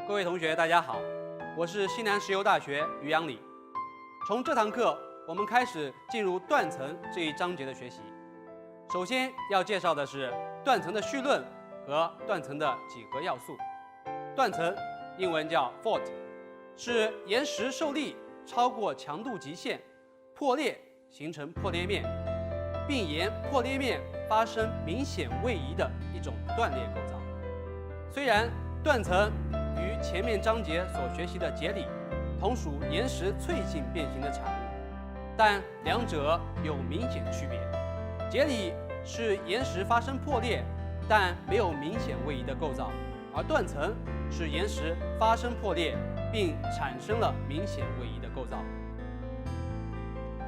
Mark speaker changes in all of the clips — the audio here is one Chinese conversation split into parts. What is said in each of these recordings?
Speaker 1: 各位同学，大家好，我是西南石油大学于阳礼。从这堂课，我们开始进入断层这一章节的学习。首先要介绍的是断层的绪论和断层的几何要素。断层，英文叫 fault， 是岩石受力超过强度极限，破裂形成破裂面，并沿破裂面发生明显位移的一种断裂构造。虽然断层与前面章节所学习的节理同属岩石脆性变形的产物，但两者有明显区别。节理是岩石发生破裂，但没有明显位移的构造，而断层是岩石发生破裂，并产生了明显位移的构造。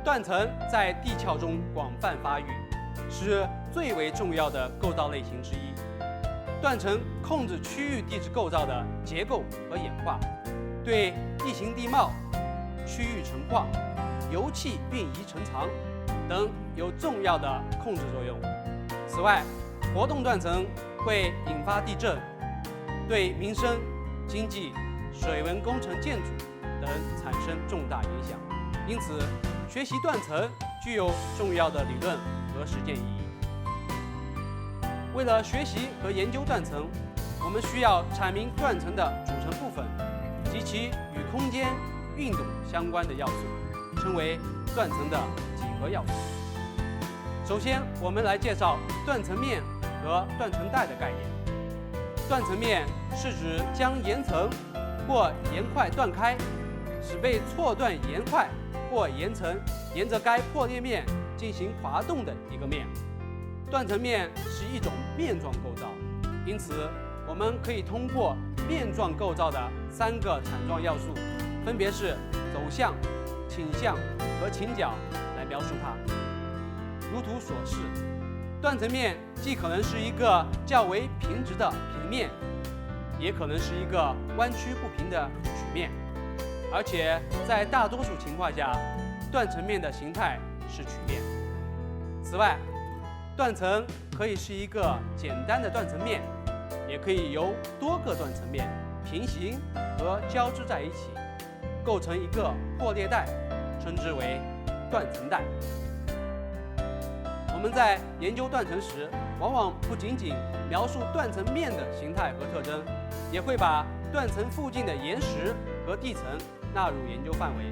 Speaker 1: 断层在地壳中广泛发育，是最为重要的构造类型之一。断层控制区域地质构造的结构和演化，对地形地貌、区域成况、油气运移成藏等有重要的控制作用。此外，活动断层会引发地震，对民生、经济、水文工程建筑等产生重大影响。因此，学习断层具有重要的理论和实践意义。为了学习和研究断层，我们需要阐明断层的组成部分及其与空间运动相关的要素，称为断层的几何要素。首先，我们来介绍断层面和断层带的概念。断层面是指将岩层或岩块断开，使被错断岩块或岩层沿着该破裂面进行滑动的一个面。断层面是一种面状构造，因此我们可以通过面状构造的3个产状要素，分别是走向、倾向和倾角来描述它。如图所示，断层面既可能是一个较为平直的平面，也可能是一个弯曲不平的曲面，而且在大多数情况下，断层面的形态是曲面。此外，断层可以是一个简单的断层面，也可以由多个断层面平行和交织在一起，构成一个破裂带，称之为断层带。我们在研究断层时，往往不仅仅描述断层面的形态和特征，也会把断层附近的岩石和地层纳入研究范围。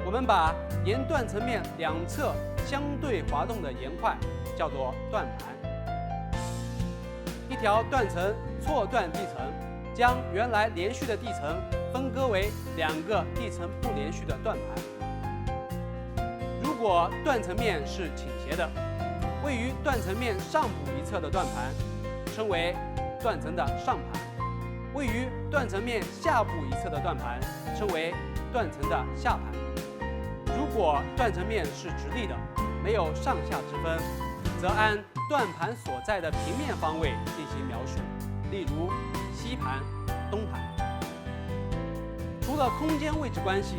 Speaker 1: 我们把沿断层面两侧相对滑动的岩块叫做断盘。一条断层错断地层，将原来连续的地层分割为2个地层不连续的断盘。如果断层面是倾斜的，位于断层面上部一侧的断盘称为断层的上盘，位于断层面下部一侧的断盘称为断层的下盘。如果断层面是直立的，没有上下之分，则按断盘所在的平面方位进行描述，例如西盘、东盘。除了空间位置关系，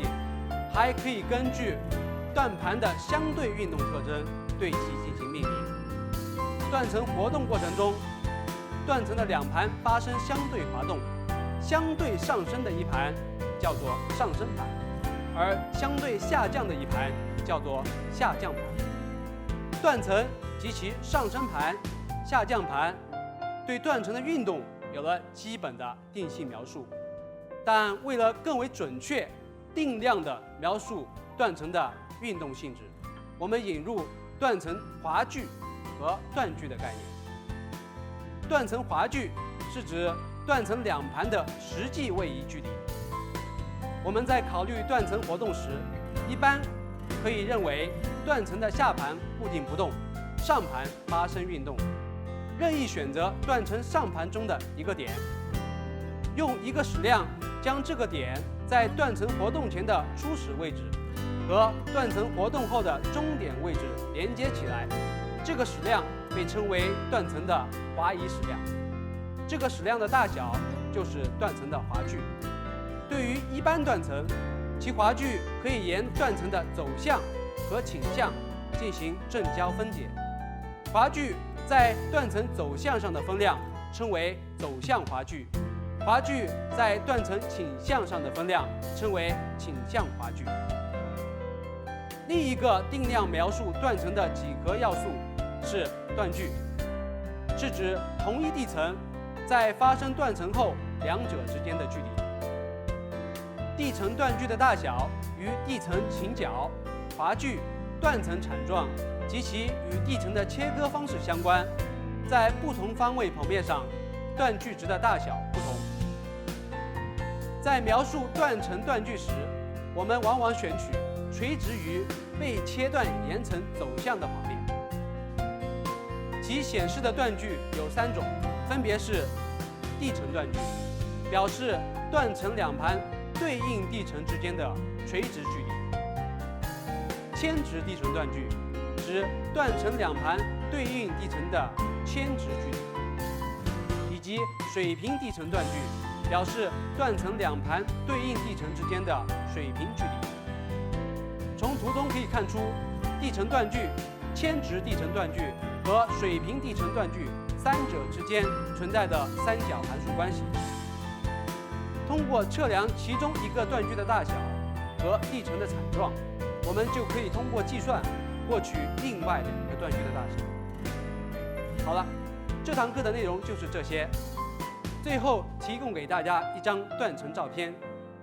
Speaker 1: 还可以根据断盘的相对运动特征对其进行命名。断层活动过程中，断层的2盘发生相对滑动，相对上升的一盘叫做上升盘，而相对下降的一盘叫做下降盘。断层及其上升盘、下降盘对断层的运动有了基本的定性描述，但为了更为准确、定量地描述断层的运动性质，我们引入断层滑距和断距的概念。断层滑距是指断层2盘的实际位移距离。我们在考虑断层活动时，一般可以认为断层的下盘固定不动，上盘发生运动，任意选择断层上盘中的一个点，用一个矢量将这个点在断层活动前的初始位置和断层活动后的终点位置连接起来，这个矢量被称为断层的滑移矢量。这个矢量的大小就是断层的滑距。对于一般断层，其滑距可以沿断层的走向和倾向进行正交分解。滑距在断层走向上的分量称为走向滑距，华距在断层倾向上的分量称为倾向华距。另一个定量描述断层的几何要素是断距，是指同一地层在发生断层后两者之间的距离。地层断距的大小与地层倾角、华距、断层产状及其与地层的切割方式相关，在不同方位剖面上，断距值的大小不同。在描述断层断距时，我们往往选取垂直于被切断岩层走向的剖面。其显示的断距有3种，分别是地层断距，表示断层两盘对应地层之间的垂直距离；牵直地层断距，指断层两盘对应地层的牵直距离；以及水平地层断距，表示断层两盘对应地层之间的水平距离。从图中可以看出，地层断距、牵直地层断距和水平地层断距三者之间存在的三角函数关系。通过测量其中一个断距的大小和地层的产状，我们就可以通过计算获取另外两个断距的大小。好了，这堂课的内容就是这些。最后提供给大家一张断层照片，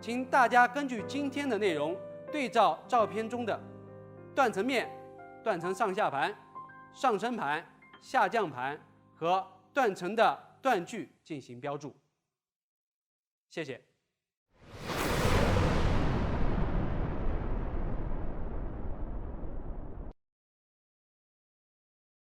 Speaker 1: 请大家根据今天的内容对照照片中的断层面、断层上下盘、上升盘、下降盘和断层的断距进行标注。谢谢。